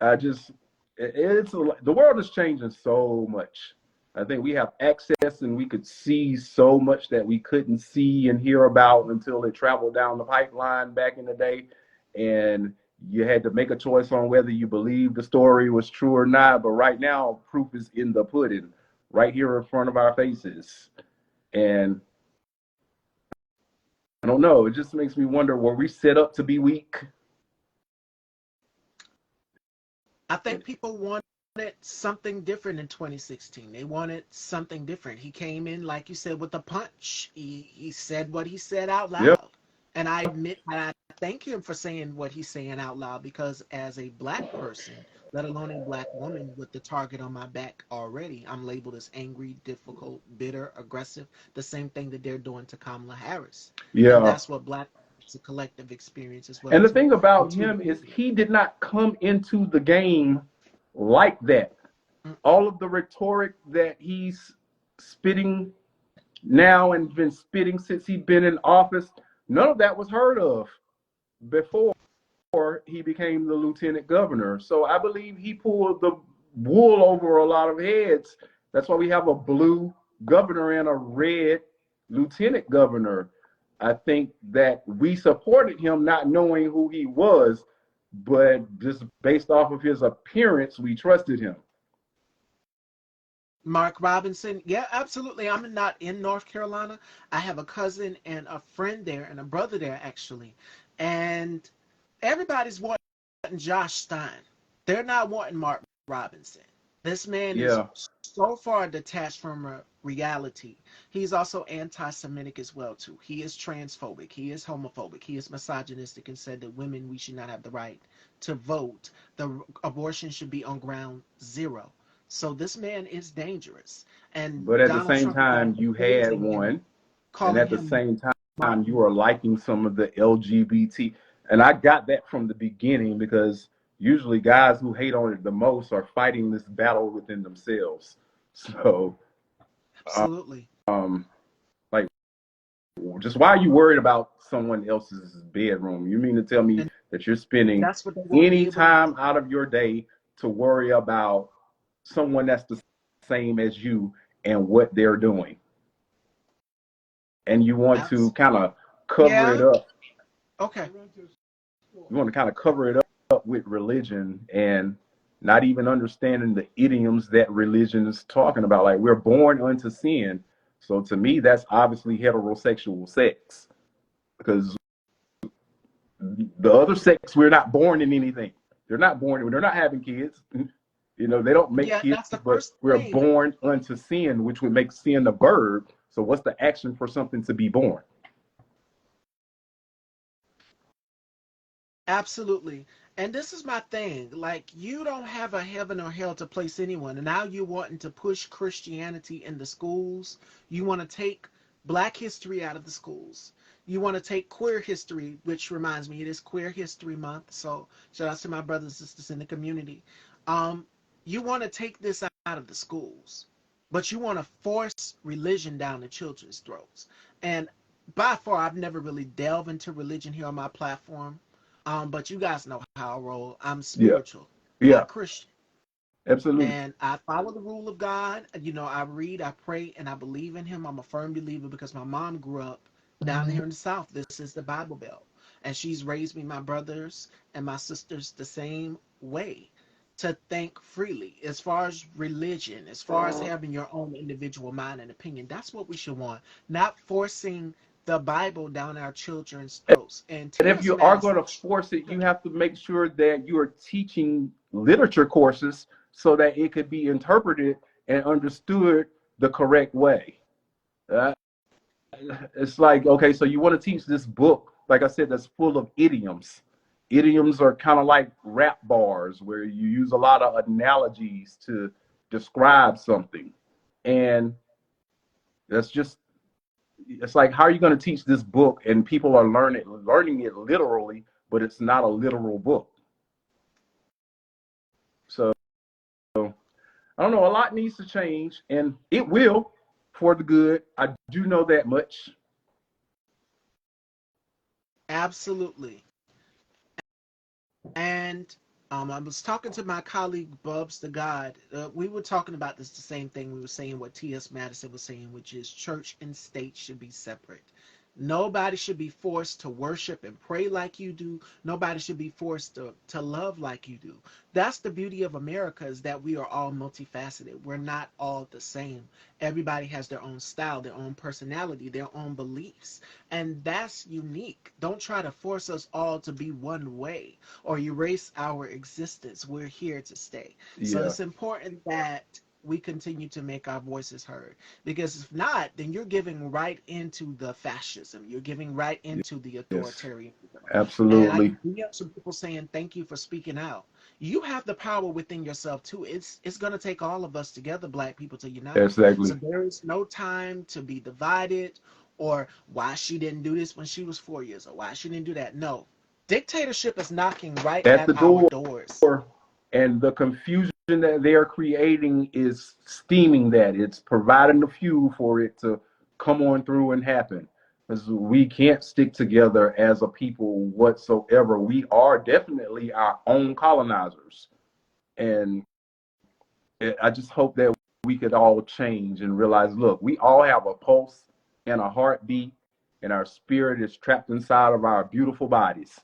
I just it's the world is changing so much. I think we have access and we could see so much that we couldn't see and hear about until it traveled down the pipeline back in the day, and you had to make a choice on whether you believed the story was true or not. But right now, proof is in the pudding, right here in front of our faces, and I don't know. It just makes me wonder: were we set up to be weak? I think people wanted something different in 2016. They wanted something different. He came in, like you said, with a punch. He said what he said out Yeah, loud. And I admit, and I thank him for saying what he's saying out loud because as a black person, let alone a black woman with the target on my back already, I'm labeled as angry, difficult, bitter, aggressive, the same thing that they're doing to Kamala Harris. And yeah. that's what black it's a collective experience as well And the too. thing The about two him is he did not come into the game like that. All of the rhetoric that he's spitting now and been spitting since he's been in office, none of that was heard of before he became the lieutenant governor. So I believe he pulled the wool over a lot of heads. That's why we have a blue governor and a red lieutenant governor. I think that we supported him not knowing who he was, but just based off of his appearance, we trusted him. Mark Robinson. Yeah, absolutely. I'm not in North Carolina. I have a cousin and a friend there and a brother there actually. And everybody's wanting Josh Stein. They're not wanting Mark Robinson. This man is Yeah, so far detached from reality. He's also anti-Semitic as well too. He is transphobic. He is homophobic. He is misogynistic and said that women we should not have the right to vote. The abortion should be on ground zero. So this man is dangerous. And but at the Donald same Trump is time, you had praising him, one, and calling at the him same time, you Martin. are liking some of the LGBT. And I got that from the beginning because usually guys who hate on it the most are fighting this battle within themselves. So, Absolutely. um, like, just why are you worried about someone else's bedroom? You mean to tell me And that you're spending that's what they want to be any able to do. time out of your day to worry about someone that's the same as you and what they're doing. And you want to kind of cover it Yeah. up. Okay. You want to kind of cover it up with religion and not even understanding the idioms that religion is talking about. Like, we're born unto sin. So to me, that's obviously heterosexual sex, because the other sex, we're not born in anything. They're not born, they're not having kids. You know, they don't make Yeah, kids, that's the but first we're thing. born unto sin, which would make sin a verb. So what's the action for something to be born? Absolutely. And this is my thing. Like, you don't have a heaven or hell to place anyone. And now you're wanting to push Christianity in the schools. You want to take black history out of the schools. You want to take queer history, which reminds me, it is Queer History Month. So shout out to my brothers and sisters in the community. Um, you want to take this out of the schools, but you want to force religion down the children's throats. And by far, I've never really delved into religion here on my platform. But you guys know how I roll. I'm Yeah, spiritual, yeah, not Christian. absolutely. And I follow the rule of God. You know, I read, I pray, and I believe in Him. I'm a firm believer because my mom grew up down here in the South. This is the Bible Belt. And she's raised me, my brothers and my sisters, the same way, to think freely. As far as religion, as far as having your own individual mind and opinion, that's what we should want, not forcing the Bible down our children's throats. And And if T.S. you are going Madison, to force it, you have to make sure that you are teaching literature courses so that it could be interpreted and understood the correct way. Uh, it's like, okay, so you want to teach this book, like I said, that's full of idioms. Idioms are kind of like rap bars where you use a lot of analogies to describe something. And that's just, it's like, how are you going to teach this book and people are learning it literally, but it's not a literal book. So I don't know, a lot needs to change, and it will, for the good. I do know that much. absolutely. And I was talking to my colleague Bubs the God. We were talking about this the same thing. We were saying what T.S. Madison was saying, which is church and state should be separate. Nobody should be forced to worship and pray like you do. Nobody should be forced to love like you do. That's the beauty of America, is that we are all multifaceted. We're not all the same. Everybody has their own style, their own personality, their own beliefs. And that's unique. Don't try to force us all to be one way or erase our existence. We're here to stay. So Yeah, it's important that we continue to make our voices heard, because if not, then you're giving right into the fascism, you're giving right into the yes, authoritarianism. And I absolutely. do have some people saying thank you for speaking out. You have the power within yourself too. It's going to take all of us together, black people, to unite. So Exactly. there is no time to be divided, or why she didn't do this when she was 4 years, or why she didn't do that. No, dictatorship is knocking right At at the our door, doors. and the confusion that they are creating is steaming that. It's providing the fuel for it to come on through and happen. Because we can't stick together as a people whatsoever. We are definitely our own colonizers. And I just hope that we could all change and realize, look, we all have a pulse and a heartbeat, and our spirit is trapped inside of our beautiful bodies.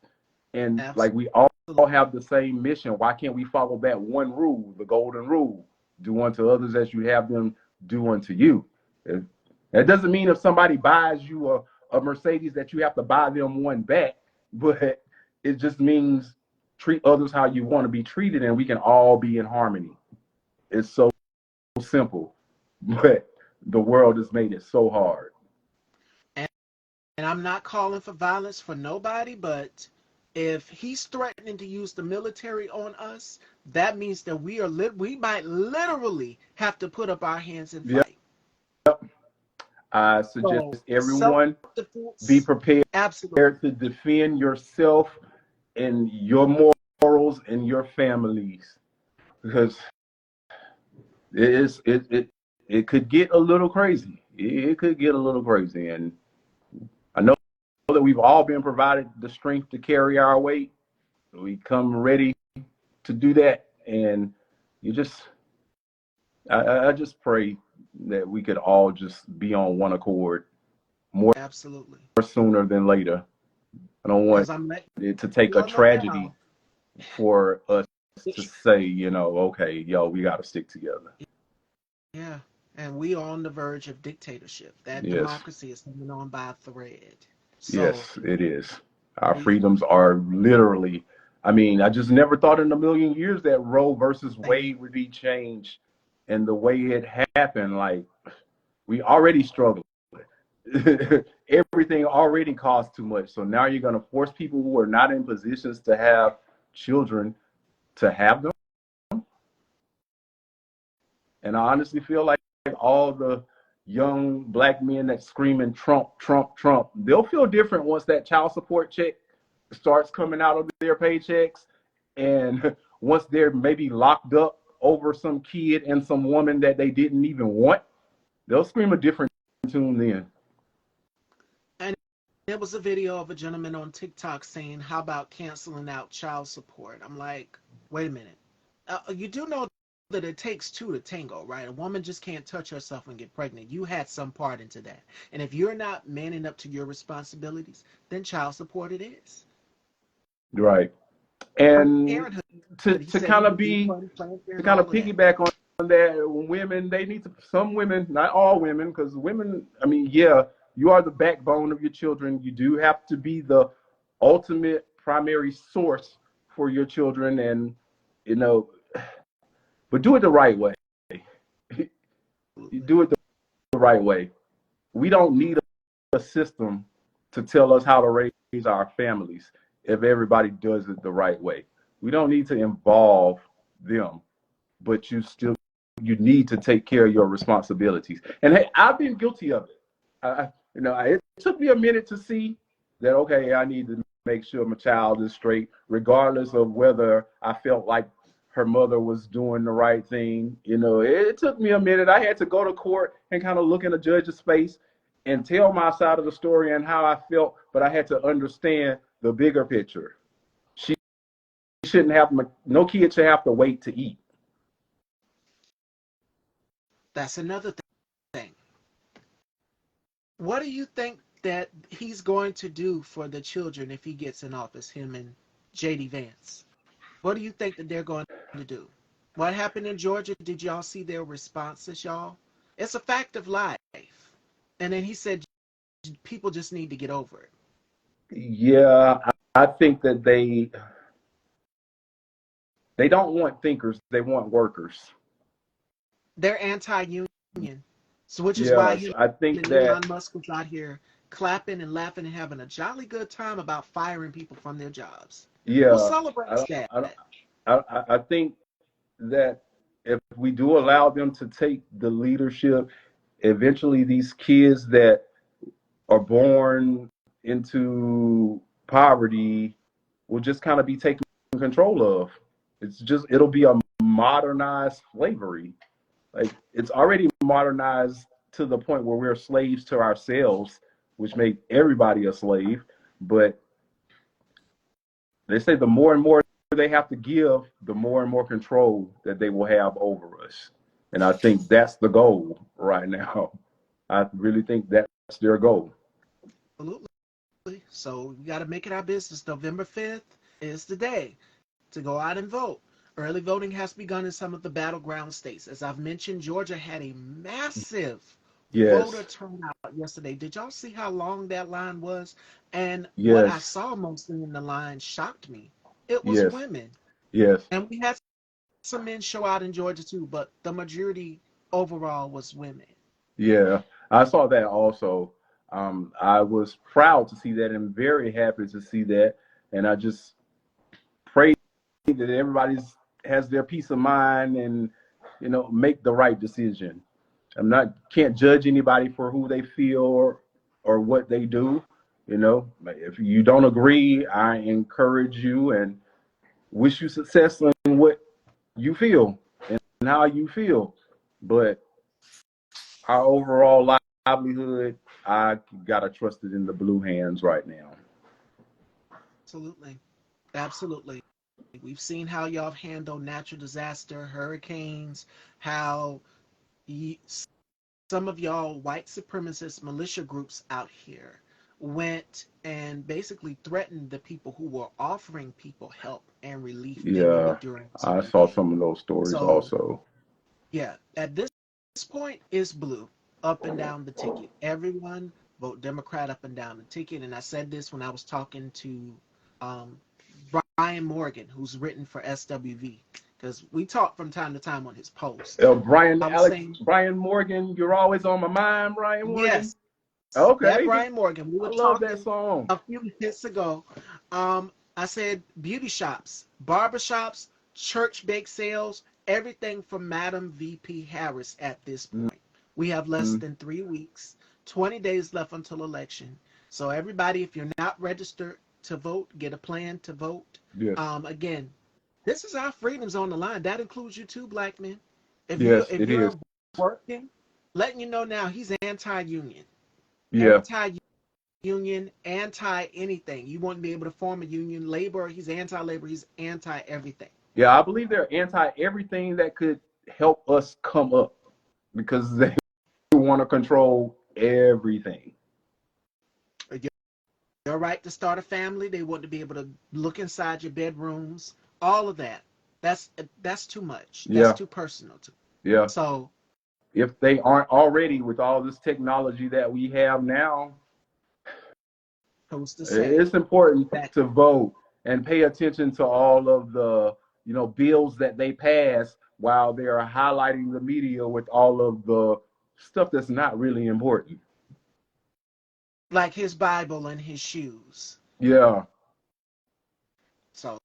And like, we all Absolutely. have the same mission. Why can't we follow that one rule, the golden rule? Do unto others as you have them do unto you. That doesn't mean if somebody buys you a Mercedes that you have to buy them one back, but it just means treat others how you want to be treated, and we can all be in harmony. It's so simple, but the world has made it so hard. And, and I'm not calling for violence for nobody, but if he's threatening to use the military on us, that means that we might literally have to put up our hands and Yep. fight. I suggest So self everyone be defense, prepared absolutely, to defend yourself and your morals and your families, because it is it could get a little crazy. It could get a little crazy, and I know that we've all been provided the strength to carry our weight. We come ready to do that. And you just, I just pray that we could all just be on one accord more Absolutely. sooner than later. I don't want Because I'm letting it to take you a all know tragedy now. for us to It's, say, okay, yo, we got to stick together. yeah. And we are on the verge of dictatorship. That Yes, democracy is hanging on by a thread. So yes, it is. Our we freedoms are literally, I mean, I just never thought in a million years that Roe versus thank Wade would be changed. And the way it happened, like, we already struggled. Everything already costs too much. So now you're going to force people who are not in positions to have children to have them. And I honestly feel like all the young black men that screaming Trump, Trump, Trump, they'll feel different once that child support check starts coming out of their paychecks. And once they're maybe locked up over some kid and some woman that they didn't even want, they'll scream a different tune then. and there was a video of a gentleman on TikTok saying, "How about canceling out child support?" I'm like, wait a minute. You do know that it takes two to tango, right? A woman just can't touch herself and get pregnant. You had some part into that. And if you're not manning up to your responsibilities, then child support it is. Right. And Parenthood, he to said he kind of would be defund Planned to Parenthood, kind of all of that. piggyback on that, women, they need to, some women, not all women, because women, I mean, yeah, you are the backbone of your children. You do have to be the ultimate primary source for your children, and you know, but do it the right way. You Absolutely. do it the right way. We don't need a system to tell us how to raise our families if everybody does it the right way. We don't need to involve them, but you need to take care of your responsibilities. And hey, I've been guilty of it. It took me a minute to see that, okay, I need to make sure my child is straight, regardless of whether I felt like her mother was doing the right thing. It took me a minute. I had to go to court and kind of look in the judge's face and tell my side of the story and how I felt, but I had to understand the bigger picture. She shouldn't have, no kid should have to wait to eat. That's another thing. What do you think that he's going to do for the children if he gets in office, him and JD Vance? What do you think that they're going to do? What happened in Georgia? Did y'all see their responses, y'all? It's a fact of life. And then he said people just need to get over it. Yeah, I think that they don't want thinkers, they want workers. They're anti-union, so which is why Yes, him I think and that, Elon Musk was out here clapping and laughing and having a jolly good time about firing people from their jobs. Who yeah, I celebrates don't, that? I don't, I think that if we do allow them to take the leadership, eventually these kids that are born into poverty will just kind of be taken control of. It'll be a modernized slavery. Like, it's already modernized to the point where we're slaves to ourselves, which made everybody a slave. But they say the more and more they have to give, the more and more control that they will have over us. And I think that's the goal right now. I really think that's their goal. Absolutely. So we got to make it our business. November 5th is the day to go out and vote. Early voting has begun in some of the battleground states. As I've mentioned, Georgia had a massive voter Yes, turnout yesterday. Did y'all see how long that line was? And what I yes, saw mostly in the line shocked me. It was yes, women. yes, And we had some men show out in Georgia too, but the majority overall was women. yeah. I saw that also. I was proud to see that and very happy to see that. And I just pray that everybody's has their peace of mind and make the right decision. I'm not can't judge anybody for who they feel or what they do. If you don't agree, I encourage you and wish you success in what you feel and how you feel. But our overall livelihood, I gotta trust it in the blue hands right now. Absolutely. Absolutely. We've seen how y'all handle natural disaster, hurricanes, how ye, some of y'all white supremacist militia groups out here went and basically threatened the people who were offering people help and relief they Yeah, needed during I certain saw days. some of those stories So also. yeah, at this point, it's blue up and down the ticket. Everyone vote Democrat up and down the ticket. And I said this when I was talking to um, Brian Morgan, who's written for SWV, because we talk from time to time on his post. I was saying, Brian Morgan, you're always on my mind, Brian Morgan. yes, that Okay, Brian Morgan. We I were love that talking song. a few minutes ago. I said beauty shops, barber shops, church bake sales, everything from Madam VP Harris at this point. We have less Mm, than 3 weeks, 20 days left until election. So everybody, if you're not registered to vote, get a plan to vote. yes, Again, this is our freedoms on the line. That includes you too, black men. yes, If it is. you're working, letting you know now he's anti-union, Yeah, anti-union, anti anything. You won't be able to form a union. Labor, he's anti-labor. He's anti everything. yeah. I believe they're anti everything that could help us come up because they want to control everything. Your right to start a family. They want to be able to look inside your bedrooms. All of that. That's too much. That's Yeah, too personal. yeah. So If they aren't already with all this technology that we have now, who's to say it's important that? to vote and pay attention to all of the bills that they pass while they're highlighting the media with all of the stuff that's not really important. Like his Bible and his shoes. Yeah, So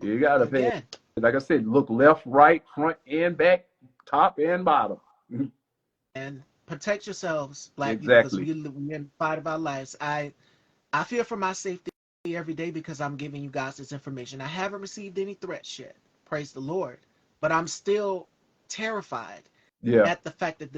you gotta pay. again, Like I said, look left, right, front, and back, top and bottom. and protect yourselves, black people, because Exactly. we in the fight of our lives. I fear for my safety every day because I'm giving you guys this information. I haven't received any threats yet. Praise the Lord. But I'm still terrified Yeah, at the fact that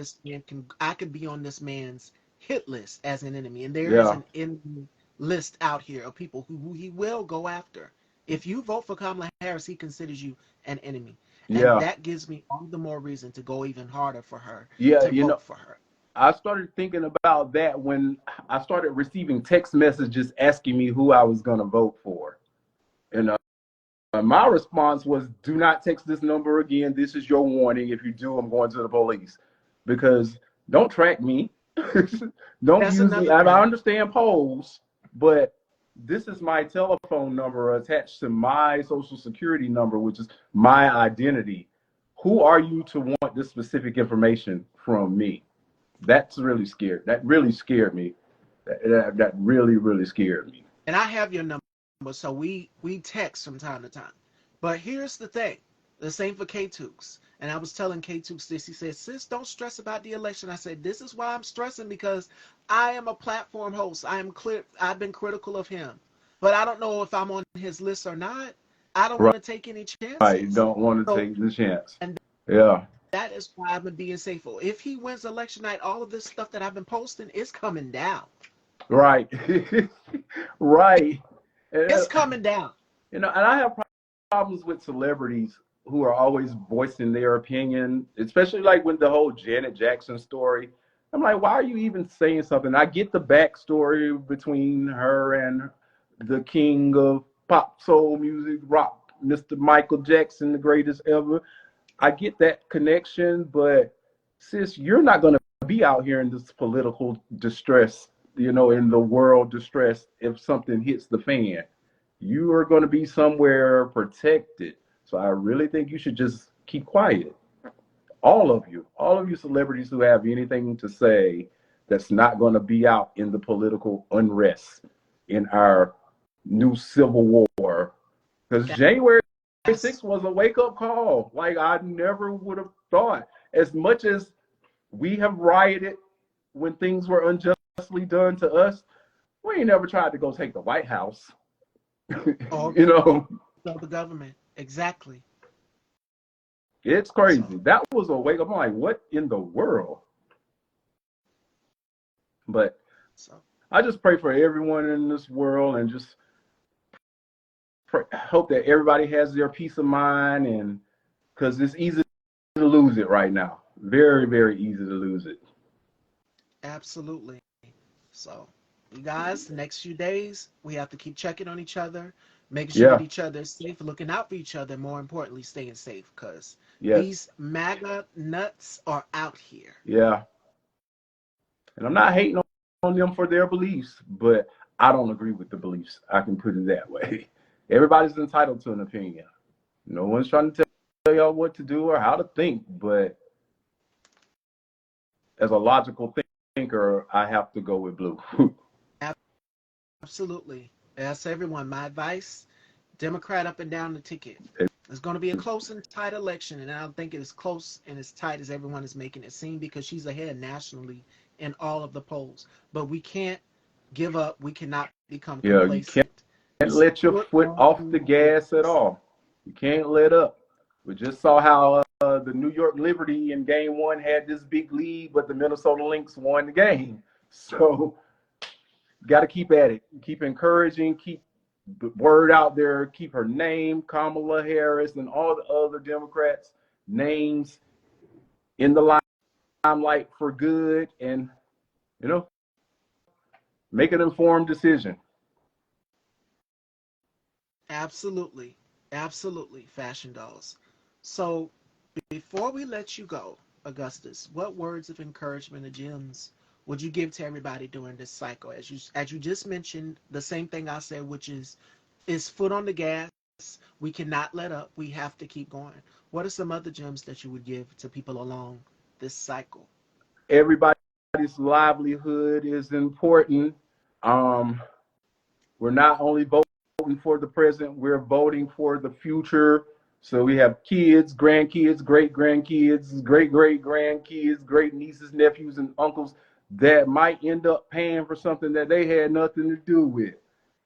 I could be on this man's hit list as an enemy. And there is yeah, an enemy list out here of people who he will go after. If you vote for Kamala Harris, he considers you an enemy. And yeah, that gives me all the more reason to go even harder for her, yeah. to vote for her. I started thinking about that when I started receiving text messages asking me who I was going to vote for. And my response was, do not text this number again. This is your warning. If you do, I'm going to the police. Because don't track me. Don't That's use me. another I thing. understand polls, but this is my telephone number attached to my social security number, which is my identity. Who are you to want this specific information from me? That's really scared. That really scared me. That really, really scared me. And I have your number, so we text from time to time. But here's the thing: the same for K Tukes. And I was telling K Tukes this. He said, "Sis, don't stress about the election." I said, "This is why I'm stressing because I am a platform host. I am clear. I've been critical of him, but I don't know if I'm on his list or not. I don't want to take any Right. chances. Don't want to So, take the chance. and Yeah. that is why I've been being safer. If he wins election night, all of this stuff that I've been posting is coming down. Right. Right. And, It's coming down." and I have problems with celebrities who are always voicing their opinion, especially like with the whole Janet Jackson story. I'm like, why are you even saying something? I get the backstory between her and the king of pop soul music, rock, Mr. Michael Jackson, the greatest ever. I get that connection, but sis, you're not going to be out here in this political distress, in the world distress if something hits the fan. You are going to be somewhere protected. So I really think you should just keep quiet. All of you celebrities who have anything to say that's not going to be out in the political unrest in our new civil war. Because January That's 6th was a wake up call. Like I never would have thought. As much as we have rioted when things were unjustly done to us, we ain't never tried to go take the White House. all you know, of the government. Exactly. it's So, crazy. That was a wake up. I'm like, what in the world? But so I just pray for everyone in this world and just hope that everybody has their peace of mind, and because it's easy to lose it right now. Very, very easy to lose it. Absolutely. So, you guys, the next few days, we have to keep checking on each other, making sure that Yeah. each other is safe, looking out for each other, more importantly, staying safe, because Yes. these MAGA nuts are out here. Yeah. And I'm not hating on them for their beliefs, but I don't agree with the beliefs. I can put it that way. Everybody's entitled to an opinion. No one's trying to tell y'all what to do or how to think, but as a logical thinker, I have to go with blue. Absolutely. That's everyone. My advice, Democrat up and down the ticket. It's going to be a close and tight election, and I don't think it is close and as tight as everyone is making it seem because she's ahead nationally in all of the polls. But we can't give up. We cannot become Yeah, you can't complacent. It's let your foot foot off the on the gas at gas. all. You can't let up. We just saw how the New York Liberty in game one had this big lead, but the Minnesota Lynx won the game. So, got to keep at it. Keep encouraging, keep the word out there, keep her name, Kamala Harris, and all the other Democrats' names in the limelight for good, and, you know, make an informed decision. Absolutely. Absolutely. Fashion dolls. So before we let you go, Augustus, what words of encouragement or gems would you give to everybody during this cycle? As you just mentioned, the same thing I said, which is foot on the gas. We cannot let up. We have to keep going. What are some other gems that you would give to people along this cycle? Everybody's livelihood is important. Um, we're not only voting for the present, we're voting for the future. So we have kids, grandkids, great grandkids, great great grandkids, great nieces, nephews, and uncles that might end up paying for something that they had nothing to do with.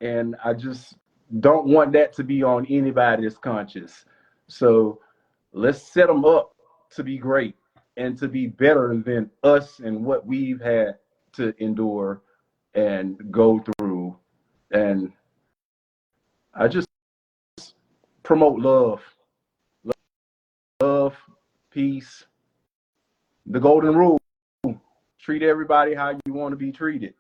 And I just don't want that to be on anybody's conscience. So let's set them up to be great and to be better than us and what we've had to endure and go through. And I just promote love, peace, the golden rule. Treat everybody how you want to be treated.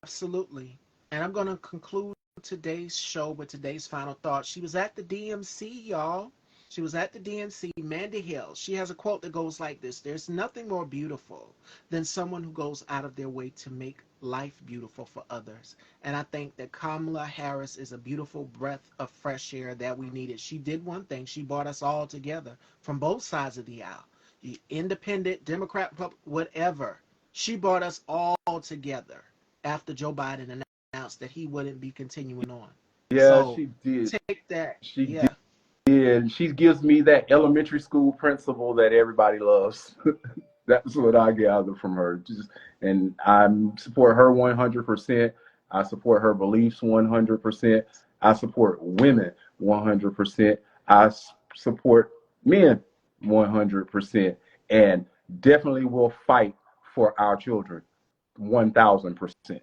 Absolutely. And I'm going to conclude today's show with today's final thought. She was at the DMC, y'all. She was at the DNC, Mandy Hill. She has a quote that goes like this: There's nothing more beautiful than someone who goes out of their way to make life beautiful for others. And I think that Kamala Harris is a beautiful breath of fresh air that we needed. She did one thing: she brought us all together from both sides of the aisle, the independent, Democrat, whatever. She brought us all together after Joe Biden announced that he wouldn't be continuing on. Yeah, So she did. take that. She Yeah. did. She gives me that elementary school principal that everybody loves. That's what I gather from her. And I support her 100%. I support her beliefs 100%. I support women 100%. I support men 100%. And definitely will fight for our children 1,000%.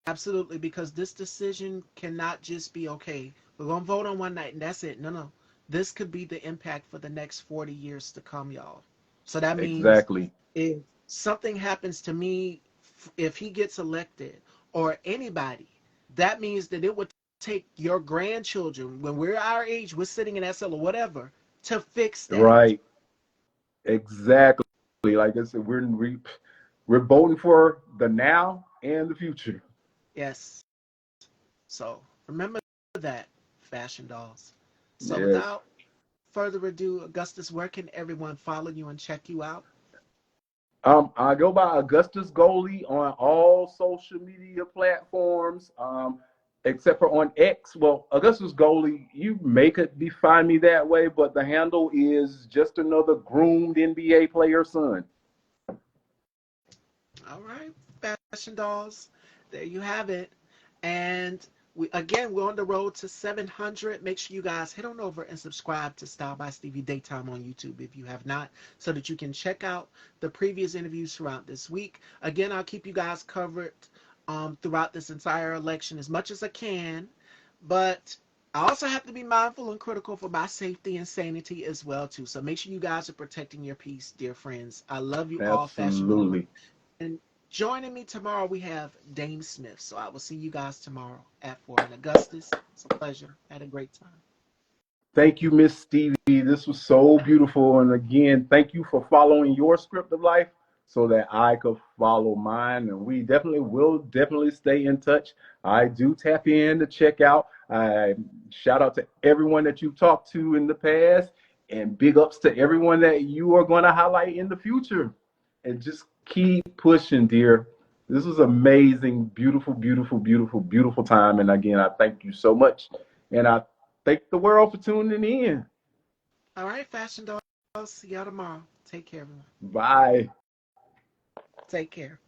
Absolutely, because this decision cannot just be okay. We're gonna vote on one night and that's it. No, no. This could be the impact for the next 40 years to come, y'all. So that means Exactly. if something happens to me, if he gets elected or anybody, that means that it would take your grandchildren when we're our age, we're sitting in SL or whatever, to fix that. Right. Exactly. Like I said, we're voting for the now and the future. Yes. So remember that, fashion dolls. So Yes. without further ado, Augustus, where can everyone follow you and check you out? I go by Augustus Goalie on all social media platforms, except for on X. Well, Augustus Goalie, you may could be find me that way, but the handle is just another groomed NBA player son. All right, fashion dolls. There you have it. And we're on the road to 700. Make sure you guys head on over and subscribe to Style by Stevie Daytime on YouTube if you have not, so that you can check out the previous interviews throughout this week. Again, I'll keep you guys covered throughout this entire election as much as I can. But I also have to be mindful and critical for my safety and sanity as well too. So make sure you guys are protecting your peace, dear friends. I love you all, Fashion Nova. Absolutely. And joining me tomorrow, we have Dame Smith. So I will see you guys tomorrow at 4. And Augustus, it's a pleasure. I had a great time. Thank you, Miss Stevie. This was so beautiful. And again, thank you for following your script of life so that I could follow mine. And we definitely will definitely stay in touch. I do tap in to check out. I shout out to everyone that you've talked to in the past, and big ups to everyone that you are going to highlight in the future. And just keep pushing, dear. This was amazing, beautiful, beautiful, beautiful, beautiful time. And again, I thank you so much. And I thank the world for tuning in. All right, Fashion Dolls. See y'all tomorrow. Take care, everyone. Bye. Take care.